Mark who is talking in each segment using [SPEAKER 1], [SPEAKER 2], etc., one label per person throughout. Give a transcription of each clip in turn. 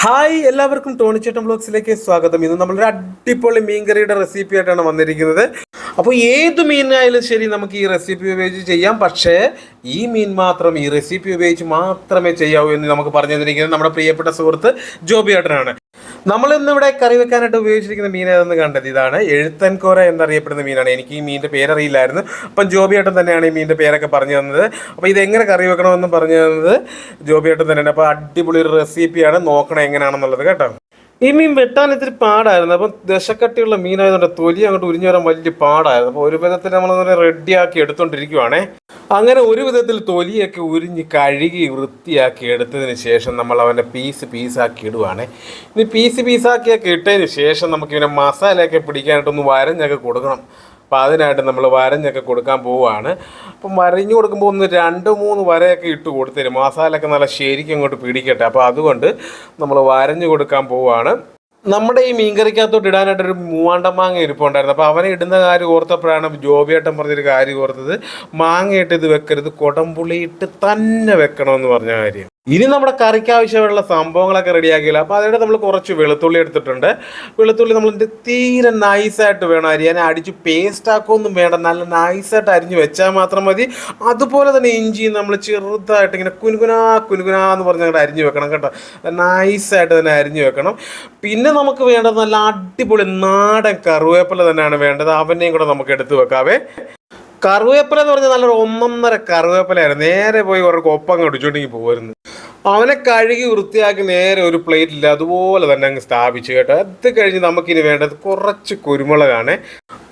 [SPEAKER 1] Hi എല്ലാവർക്കും Tony ചേട്ടൻ ബ്ലോഗ്സിലേക്ക് സ്വാഗതം. ഇന്ന് നമ്മളൊരു അടിപൊളി മീൻകറിയുടെ റെസിപ്പി ആയിട്ടാണ് വന്നിരിക്കുന്നത്. അപ്പോൾ ഏത് മീനായാലും ശരി നമുക്ക് ഈ റെസിപ്പി ഉപയോഗിച്ച് ചെയ്യാം. പക്ഷേ ഈ മീൻ മാത്രം ഈ റെസിപ്പി ഉപയോഗിച്ച് മാത്രമേ ചെയ്യാവൂ എന്ന് നമുക്ക് പറഞ്ഞു തന്നിരിക്കുന്നത് നമ്മുടെ പ്രിയപ്പെട്ട സുഹൃത്ത് ജോബി ഏട്ടനാണ്. നമ്മൾ ഇന്നിവിടെ കറി വെക്കാനായിട്ട് ഉപയോഗിച്ചിരിക്കുന്ന മീൻ ഏതെന്ന് കണ്ടത് ഇതാണ്. എഴുത്തൻകോര എന്നറിയപ്പെടുന്ന മീനാണ്. എനിക്ക് ഈ മീനിൻ്റെ പേരറിയില്ലായിരുന്നു. അപ്പം ജോബി ഏട്ടൻ തന്നെയാണ് ഈ മീനിൻ്റെ പേരൊക്കെ പറഞ്ഞു തന്നത്. അപ്പോൾ ഇതെങ്ങനെ കറി വെക്കണമെന്ന് പറഞ്ഞു തന്നത് ജോബി ഏട്ടൻ തന്നെയാണ്. അപ്പോൾ അടിപൊളി ഒരു റെസിപ്പിയാണ്, നോക്കണം എങ്ങനെയാണെന്നുള്ളത് കേട്ടോ. ഈ മീൻ വെട്ടാൻ ഇത്തിരി പാടായിരുന്നു. അപ്പം ദശക്കട്ടിയുള്ള മീനായതുകൊണ്ട് തൊലി അങ്ങോട്ട് ഉരിഞ്ഞു വരാൻ വലിയ പാടായിരുന്നു. അപ്പോൾ ഒരു വിധത്തിൽ നമ്മളങ്ങനെ റെഡിയാക്കി എടുത്തോണ്ടിരിക്കുവാണേ. അങ്ങനെ ഒരു വിധത്തിൽ തൊലിയൊക്കെ ഉരിഞ്ഞ് കഴുകി വൃത്തിയാക്കി എടുത്തതിന് ശേഷം നമ്മൾ അവൻ്റെ പീസാക്കി ഇടുവാണേ. ഇനി പീസാക്കിയൊക്കെ ഇട്ടതിന് ശേഷം നമുക്ക് ഇവനെ മസാലയൊക്കെ പിടിക്കാനായിട്ടൊന്ന് വരഞ്ഞൊക്കെ കൊടുക്കണം. അപ്പോൾ അതിനായിട്ട് നമ്മൾ വരഞ്ഞൊക്കെ കൊടുക്കാൻ പോവുകയാണ്. അപ്പം വരഞ്ഞു കൊടുക്കുമ്പോൾ ഒന്ന് 2-3 വരയൊക്കെ ഇട്ട് കൊടുത്തരും, മസാലയൊക്കെ നല്ല ശരിക്കും അങ്ങോട്ട് പിടിക്കട്ടെ. അപ്പോൾ അതുകൊണ്ട് നമ്മൾ വരഞ്ഞു കൊടുക്കാൻ പോവുകയാണ്. നമ്മുടെ ഈ മീൻകറിക്കകത്തോട്ട് ഇടാനായിട്ടൊരു മൂവാണ്ടൻ ഇരിപ്പുണ്ടായിരുന്നു. അപ്പോൾ അവനെ ഇടുന്ന കാര്യം ഓർത്തപ്പോഴാണ് ജോബിയേട്ടൻ പറഞ്ഞൊരു കാര്യം ഓർത്തത്. മാങ്ങയിട്ട് ഇത് വെക്കരുത്, കുടംപുളിയിട്ട് തന്നെ വെക്കണമെന്ന് പറഞ്ഞ കാര്യം. ഇനി നമ്മുടെ കറിക്ക് ആവശ്യമുള്ള സംഭവങ്ങളൊക്കെ റെഡിയാക്കിയില്ല. അപ്പോൾ അതിനായിട്ട് നമ്മൾ കുറച്ച് വെളുത്തുള്ളി എടുത്തിട്ടുണ്ട്. വെളുത്തുള്ളി നമ്മൾ തീരെ നൈസായിട്ട് വേണം അരിയാൻ. അടിച്ച് പേസ്റ്റ് ആക്കുമൊന്നും വേണ്ട, നല്ല നൈസായിട്ട് അരിഞ്ഞ് വെച്ചാൽ മാത്രം മതി. അതുപോലെ തന്നെ ഇഞ്ചി നമ്മൾ ചെറുതായിട്ട് ഇങ്ങനെ കുനുകുനാന്ന് പറഞ്ഞ് അങ്ങോട്ട് അരിഞ്ഞ് വെക്കണം കേട്ടോ. നൈസായിട്ട് തന്നെ അരിഞ്ഞ് വെക്കണം. പിന്നെ നമുക്ക് വേണ്ടത് നല്ല അടിപൊളി നാടൻ കറിവേപ്പില തന്നെയാണ് വേണ്ടത്. അവനെയും കൂടെ നമുക്ക് എടുത്ത് വെക്കാവേ. കറിവേപ്പില എന്ന് പറഞ്ഞാൽ നല്ലൊരു 1.5 കറിവേപ്പിലായിരുന്നു. നേരെ പോയി കുറേ കൊപ്പങ്ങ് ഒടിച്ചോണ്ടെങ്കിൽ പോകുമായിരുന്നു. അവനെ കഴുകി വൃത്തിയാക്കി നേരെ ഒരു പ്ലേറ്റിൽ അതുപോലെ തന്നെ അങ്ങ് സ്ഥാപിച്ചു കേട്ടോ. അത് കഴിഞ്ഞ് നമുക്കിനി വേണ്ടത് കുറച്ച് കുരുമുളകാണ്.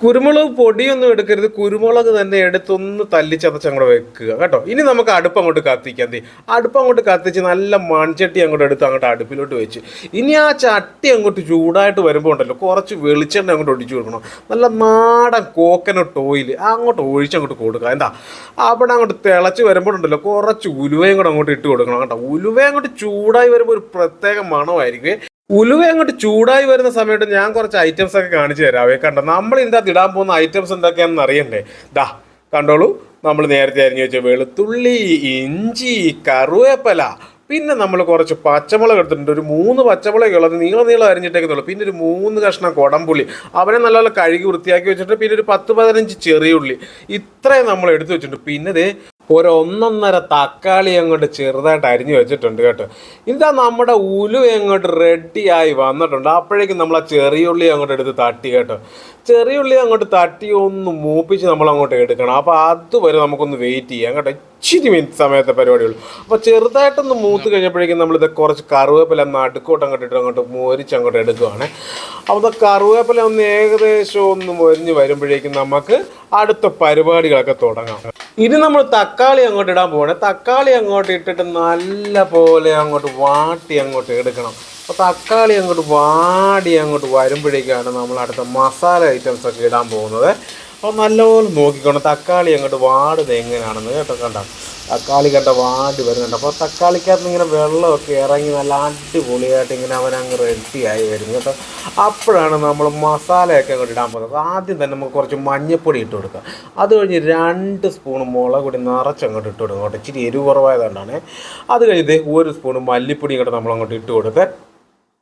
[SPEAKER 1] കുരുമുളക് പൊടിയൊന്നും എടുക്കരുത്, കുരുമുളക് തന്നെ എടുത്തൊന്ന് തല്ലിച്ചതച്ച് അങ്ങോട്ട് വെക്കുക കേട്ടോ. ഇനി നമുക്ക് അടുപ്പ് അങ്ങോട്ട് കത്തിക്കാം. അടുപ്പ് അങ്ങോട്ട് കത്തിച്ച് നല്ല മൺചട്ടി അങ്ങോട്ട് എടുത്ത് അങ്ങോട്ട് അടുപ്പിലോട്ട് വെച്ച് ഇനി ആ ചട്ടി അങ്ങോട്ട് ചൂടായിട്ട് വരുമ്പോൾ ഉണ്ടല്ലോ കുറച്ച് വെളിച്ചെണ്ണ അങ്ങോട്ട് ഒഴിച്ചു കൊടുക്കണം. നല്ല നാടൻ കോക്കനട്ട് ഓയിൽ അങ്ങോട്ട് ഒഴിച്ചങ്ങോട്ട് കൊടുക്കുക. എന്താ അവിടെ അങ്ങോട്ട് തിളച്ച് വരുമ്പോഴുണ്ടല്ലോ കുറച്ച് ഉലുവയും കൂടെ അങ്ങോട്ട് ഇട്ട് കൊടുക്കണം കേട്ടോ. ഉലുവ അങ്ങോട്ട് ചൂടായി വരുമ്പോൾ ഒരു പ്രത്യേക മണമായിരിക്കും. ഉലുവ അങ്ങോട്ട് ചൂടായി വരുന്ന സമയത്ത് ഞാൻ കുറച്ച് ഐറ്റംസ് ഒക്കെ കാണിച്ചു തരാവേ. കണ്ടോ, നമ്മൾ ഇതിൻ്റെ അകത്ത് ഇടാൻ പോകുന്ന ഐറ്റംസ് എന്തൊക്കെയാണെന്ന് അറിയണ്ടേ? ദാ കണ്ടോളൂ, നമ്മൾ നേരത്തെ അരിഞ്ഞു വെച്ച വെളുത്തുള്ളി, ഇഞ്ചി, കറിവേപ്പില, പിന്നെ നമ്മൾ കുറച്ച് പച്ചമുളക് എടുത്തിട്ടുണ്ട്. ഒരു 3 പച്ചമുളക് ഉള്ളത് നീളം അരിഞ്ഞിട്ടേക്കുന്നുള്ളൂ. പിന്നെ ഒരു 3 കഷ്ണം കുടംപുളി, അവനെ നല്ലപോലെ കഴുകി വൃത്തിയാക്കി വെച്ചിട്ട് പിന്നെ ഒരു 10-15 ചെറിയുള്ളി, ഇത്രയും നമ്മൾ എടുത്തു വെച്ചിട്ടുണ്ട്. പിന്നെ ഒരു 1.5 തക്കാളി അങ്ങോട്ട് ചെറുതായിട്ട് അരിഞ്ഞു വെച്ചിട്ടുണ്ട് കേട്ടോ. ഇതാ നമ്മുടെ ഉലുവ അങ്ങോട്ട് റെഡിയായി വന്നിട്ടുണ്ട്. അപ്പോഴേക്കും നമ്മൾ ആ ചെറിയുള്ളി അങ്ങോട്ട് എടുത്ത് തട്ടി കേട്ടോ. ചെറിയുള്ളി അങ്ങോട്ട് തട്ടി ഒന്ന് മൂപ്പിച്ച് നമ്മൾ അങ്ങോട്ട് എടുക്കണം. അപ്പോൾ അതുവരെ നമുക്കൊന്ന് വെയിറ്റ് ചെയ്യാം കേട്ടോ. ഇച്ചിരി മിനിറ്റ് സമയത്തെ പരിപാടിയുള്ളൂ. അപ്പോൾ ചെറുതായിട്ടൊന്ന് മൂത്ത് കഴിഞ്ഞപ്പോഴേക്കും നമ്മളിത് കുറച്ച് കറിവേപ്പില നടുക്കോട്ട് അങ്ങോട്ട് ഇട്ട് അങ്ങോട്ട് മൊരിച്ച് അങ്ങോട്ട് എടുക്കുവാണ്. അപ്പോൾ കറിവേപ്പില ഒന്ന് ഏകദേശം ഒന്ന് മൊരിഞ്ഞ് വരുമ്പോഴേക്കും നമുക്ക് അടുത്ത പരിപാടികളൊക്കെ തുടങ്ങാം. ഇനി നമ്മൾ തക്കാളി അങ്ങോട്ട് ഇടാൻ പോവാണ്. തക്കാളി അങ്ങോട്ട് ഇട്ടിട്ട് നല്ല പോലെ അങ്ങോട്ട് വാട്ടി അങ്ങോട്ട് എടുക്കണം. അപ്പോൾ തക്കാളി അങ്ങോട്ട് വാടി അങ്ങോട്ട് വരുമ്പോഴേക്കാണ് നമ്മൾ അടുത്ത മസാല ഐറ്റംസ് ഒക്കെ ഇടാൻ പോകുന്നത്. അപ്പോൾ നല്ലപോലെ നോക്കിക്കോണം തക്കാളി അങ്ങോട്ട് വാടുന്നത് എങ്ങനെയാണെന്ന് കേട്ടോ. കണ്ടോ, തക്കാളി കണ്ട വാടി വരുന്നുണ്ട്. അപ്പോൾ തക്കാളിക്കകത്ത് ഇങ്ങനെ വെള്ളമൊക്കെ ഇറങ്ങി നല്ല അടിപൊളിയായിട്ട് ഇങ്ങനെ അവനങ്ങ് റെഡിയായി വരും കേട്ടോ. അപ്പോഴാണ് നമ്മൾ മസാലയൊക്കെ അങ്ങോട്ട് ഇടാൻ പോകുന്നത്. ആദ്യം തന്നെ നമുക്ക് കുറച്ച് മഞ്ഞൾപ്പൊടി ഇട്ട് കൊടുക്കുക. അത് കഴിഞ്ഞ് 2 സ്പൂൺ മുളക് പൊടി നിറച്ചങ്ങോട്ട് ഇട്ട് കൊടുക്കുക കേട്ടോ. ഇച്ചിരി എരിവ് കുറവായതുകൊണ്ടാണ്. അത് കഴിഞ്ഞ് 1 സ്പൂൺ മല്ലിപ്പൊടി ഇങ്ങോട്ട് നമ്മളങ്ങോട്ട് ഇട്ട് കൊടുക്കുക.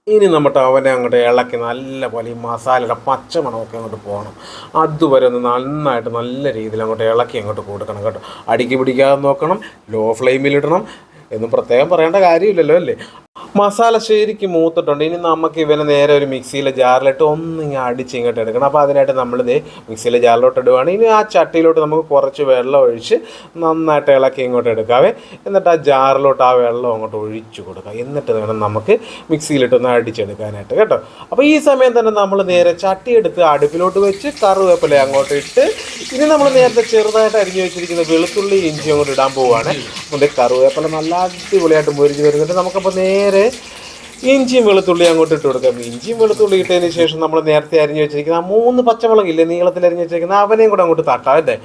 [SPEAKER 1] ഇനി നമ്മുടെ അവനെ അങ്ങോട്ട് ഇളക്കി നല്ല പോലെ ഈ മസാലയുടെ പച്ചമണമൊക്കെ അങ്ങോട്ട് പോകണം. അതുവരെ ഒന്ന് നന്നായിട്ട് നല്ല രീതിയിൽ അങ്ങോട്ട് ഇളക്കി അങ്ങോട്ട് കൊടുക്കണം കേട്ടോ. അടിക്ക് പിടിക്കാതെ നോക്കണം, ലോ ഫ്ലെയിമിലിടണം എന്നും പ്രത്യേകം പറയേണ്ട കാര്യമില്ലല്ലോ അല്ലേ. മസാല ശരിക്കും മൂത്തിട്ടുണ്ട്. ഇനി നമുക്ക് ഇവനെ നേരെ ഒരു മിക്സിയിലെ ജാറിലിട്ട് ഒന്നിങ്ങനെ അടിച്ച് ഇങ്ങോട്ട് എടുക്കണം. അപ്പോൾ അതിനായിട്ട് നമ്മളിത് മിക്സിയിലെ ജാറിലോട്ട് ഇടുകയാണ്. ഇനി ആ ചട്ടിയിലോട്ട് നമുക്ക് കുറച്ച് വെള്ളം ഒഴിച്ച് നന്നായിട്ട് ഇളക്കി ഇങ്ങോട്ട് എടുക്കാവേ. എന്നിട്ട് ആ ജാറിലോട്ട് ആ വെള്ളം അങ്ങോട്ട് ഒഴിച്ചു കൊടുക്കുക. എന്നിട്ട് വേണം നമുക്ക് മിക്സിയിലിട്ടൊന്ന് അടിച്ചെടുക്കാനായിട്ട് കേട്ടോ. അപ്പോൾ ഈ സമയം തന്നെ നമ്മൾ നേരെ ചട്ടി എടുത്ത് അടുപ്പിലോട്ട് വെച്ച് കറിവേപ്പില അങ്ങോട്ട് ഇട്ട് ഇനി നമ്മൾ നേരത്തെ ചെറുതായിട്ട് അരിഞ്ഞു വെച്ചിരിക്കുന്ന വെളുത്തുള്ളി ഇഞ്ചി അങ്ങോട്ട് ഇടാൻ പോവുകയാണ്. അപ്പോൾ കറിവേപ്പില നല്ല അടിപൊളിയായിട്ട് മുരിഞ്ഞ് വരുന്നുണ്ട്. നമുക്കപ്പോൾ നേരെ ഇഞ്ചിയും വെളുത്തുള്ളി അങ്ങോട്ട് ഇട്ട് കൊടുക്കാം. ഇഞ്ചിയും വെളുത്തുള്ളി ഇട്ടതിന് ശേഷം നമ്മൾ നേരത്തെ അരിഞ്ഞു വെച്ചിരിക്കുന്ന ആ 3 പച്ചമുളകില്ലേ നീളത്തിൽ അരിഞ്ഞു വെച്ചിരിക്കുന്ന അവനെയും കൂടെ അങ്ങോട്ട് തട്ടാം അല്ലേ.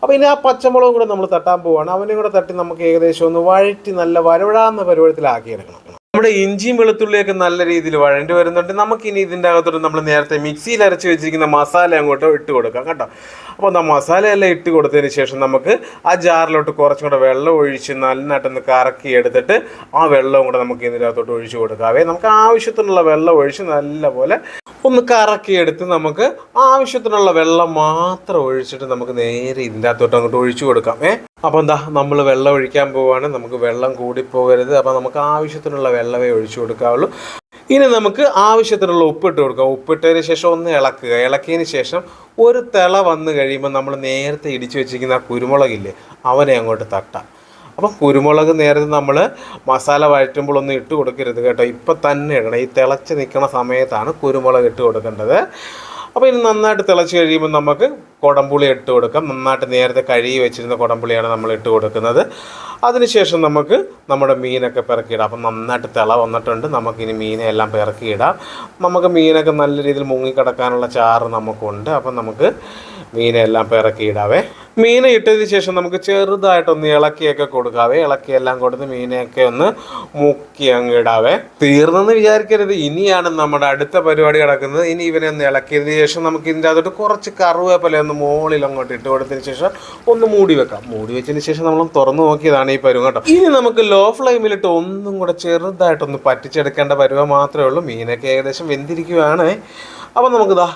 [SPEAKER 1] അപ്പോൾ ഇനി ആ പച്ചമുളകും കൂടെ നമ്മൾ തട്ടാൻ പോവുകയാണ്. അവനെയും കൂടെ തട്ടി നമുക്ക് ഏകദേശം ഒന്ന് വഴറ്റി നല്ല വരവഴാന്ന പരുവത്തിലാക്കിയെടുക്കണം. നമ്മുടെ ഇഞ്ചിയും വെളുത്തുള്ളിയൊക്കെ നല്ല രീതിയിൽ വഴണ്ടി വരുന്നുണ്ട്. നമുക്കിനി ഇതിൻ്റെ അകത്തോട്ട് നമ്മൾ നേരത്തെ മിക്സിയിൽ അരച്ച് വെച്ചിരിക്കുന്ന മസാല അങ്ങോട്ട് ഇട്ട് കൊടുക്കാം കേട്ടോ. അപ്പോൾ മസാലയെല്ലാം ഇട്ട് കൊടുത്തതിന് ശേഷം നമുക്ക് ആ ജാറിലോട്ട് കുറച്ചും കൂടെ വെള്ളം ഒഴിച്ച് നന്നായിട്ടൊന്ന് കറക്കി എടുത്തിട്ട് ആ വെള്ളവും കൂടെ നമുക്ക് ഇതിനകത്തോട്ട് ഒഴിച്ച് കൊടുക്കാവേ. നമുക്ക് ആവശ്യത്തിനുള്ള വെള്ളം ഒഴിച്ച് നല്ലപോലെ ഒന്ന് കറക്കിയെടുത്ത് നമുക്ക് ആവശ്യത്തിനുള്ള വെള്ളം മാത്രം ഒഴിച്ചിട്ട് നമുക്ക് നേരെ ഇതിൻ്റെ അകത്തോട്ട് അങ്ങോട്ട് ഒഴിച്ചു കൊടുക്കാം. അപ്പോൾ എന്താ നമ്മൾ വെള്ളം ഒഴിക്കാൻ പോവുകയാണ്. നമുക്ക് വെള്ളം കൂടിപ്പോകരുത്. അപ്പോൾ നമുക്ക് ആവശ്യത്തിനുള്ള വെള്ളമേ ഒഴിച്ചു കൊടുക്കാവുള്ളൂ. ഇനി നമുക്ക് ആവശ്യത്തിനുള്ള ഉപ്പിട്ട് കൊടുക്കാം. ഉപ്പിട്ടതിന് ശേഷം ഒന്ന് ഇളക്കുക. ഇളക്കിയതിന് ശേഷം ഒരു തിള വന്ന് കഴിയുമ്പോൾ നമ്മൾ നേരത്തെ ഇടിച്ചു വെച്ചിരിക്കുന്ന ആ കുരുമുളകില്ലേ അവനെ അങ്ങോട്ട് തട്ടാം. അപ്പം കുരുമുളക് നേരത്തെ നമ്മൾ മസാല വഴറ്റുമ്പോഴൊന്നും ഇട്ട് കൊടുക്കരുത് കേട്ടോ. ഇപ്പം തന്നെ ഇടണം. ഈ തിളച്ച് നിൽക്കുന്ന സമയത്താണ് കുരുമുളക് ഇട്ട് കൊടുക്കേണ്ടത്. അപ്പോൾ ഇനി നന്നായിട്ട് തിളച്ച് കഴിയുമ്പോൾ നമുക്ക് കുടംപുളി ഇട്ട് കൊടുക്കാം. നന്നായിട്ട് നേരത്തെ കഴുകി വെച്ചിരുന്ന കുടംപുളിയാണ് നമ്മൾ ഇട്ട് കൊടുക്കുന്നത്. അതിനുശേഷം നമുക്ക് നമ്മുടെ മീനൊക്കെ പിറക്കിയിടാം. അപ്പം നന്നായിട്ട് തിള വന്നിട്ടുണ്ട്. നമുക്കിനി മീനെ എല്ലാം പിറക്കിയിടാം. നമുക്ക് മീനൊക്കെ നല്ല രീതിയിൽ മുങ്ങിക്കിടക്കാനുള്ള ചാറ് നമുക്കുണ്ട്. അപ്പം നമുക്ക് മീനെല്ലാം പിറക്കിയിടാവേ. മീനെ ഇട്ടതിന് ശേഷം നമുക്ക് ചെറുതായിട്ടൊന്ന് ഇളക്കിയൊക്കെ കൊടുക്കാവേ. ഇളക്കിയെല്ലാം കൊടുത്ത് മീനെയൊക്കെ ഒന്ന് മുക്കി അങ്ങ് ഇടാവേ. തീർന്നെന്ന് വിചാരിക്കരുത്, ഇനിയാണ് നമ്മുടെ അടുത്ത പരിപാടി കിടക്കുന്നത്. ഇനി ഇവനെ ഒന്ന് ഇളക്കിയതിന് ശേഷം നമുക്ക് ഇതിൻ്റെ അകത്തോട്ട് കുറച്ച് കറുവേപ്പില ഒന്ന് മുകളിൽ അങ്ങോട്ട് ഇട്ട് കൊടുത്തതിന് ശേഷം ഒന്ന് മൂടി വെക്കാം. മൂടി വെച്ചതിന് ശേഷം നമ്മൾ തുറന്നു നോക്കിയതാണ് ഈ പരുവം കേട്ടോ. ഇനി നമുക്ക് ലോ ഫ്ലെയിമിലിട്ട് ഒന്നും കൂടെ ചെറുതായിട്ടൊന്ന് പറ്റിച്ചെടുക്കേണ്ട പരുവം മാത്രമേ ഉള്ളൂ. മീനൊക്കെ ഏകദേശം വെന്തിരിക്കുവാണ്. അപ്പം നമുക്കിതാ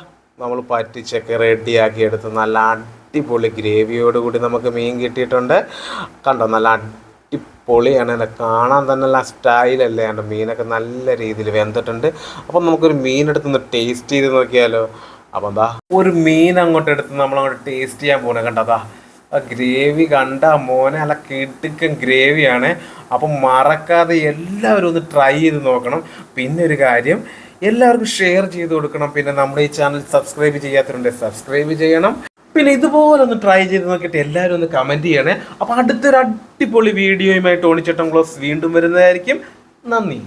[SPEAKER 1] നമ്മൾ പറ്റിച്ചൊക്കെ റെഡിയാക്കി എടുത്ത് നല്ല അടിപൊളി ഗ്രേവിയോട് കൂടി നമുക്ക് മീൻ കിട്ടിയിട്ടുണ്ട്. കണ്ടോ, നല്ല അടിപൊളിയാണ്. കാണാൻ തന്നെ നല്ല സ്റ്റൈലല്ലേ. കണ്ടോ, മീനൊക്കെ നല്ല രീതിയിൽ വെന്തിട്ടുണ്ട്. അപ്പം നമുക്കൊരു മീനെടുത്തൊന്ന് ടേസ്റ്റ് ചെയ്ത് നോക്കിയാലോ. അപ്പം എന്താ ഒരു മീൻ അങ്ങോട്ട് എടുത്ത് നമ്മളങ്ങോട്ട് ടേസ്റ്റ് ചെയ്യാൻ പോകണേ. കണ്ടോ, അതാ ആ ഗ്രേവി കണ്ട മോനെ, നല്ല കിടുക്കൻ ഗ്രേവിയാണ്. അപ്പം മറക്കാതെ എല്ലാവരും ഒന്ന് ട്രൈ ചെയ്ത് നോക്കണം. പിന്നെ ഒരു കാര്യം, എല്ലാവർക്കും ഷെയർ ചെയ്ത് കൊടുക്കണം. പിന്നെ നമ്മുടെ ഈ ചാനൽ സബ്സ്ക്രൈബ് ചെയ്യാത്തവരുണ്ടെങ്കിൽ സബ്സ്ക്രൈബ് ചെയ്യണം. പിന്നെ ഇതുപോലെ ഒന്ന് ട്രൈ ചെയ്ത് നോക്കിയിട്ട് എല്ലാവരും ഒന്ന് കമൻറ്റ് ചെയ്യണേ. അപ്പോൾ അടുത്തൊരു അടിപൊളി വീഡിയോയുമായി ടോണിച്ചേട്ടൻ വ്ളോഗ്സ് വീണ്ടും വരുന്നതായിരിക്കും. നന്ദി.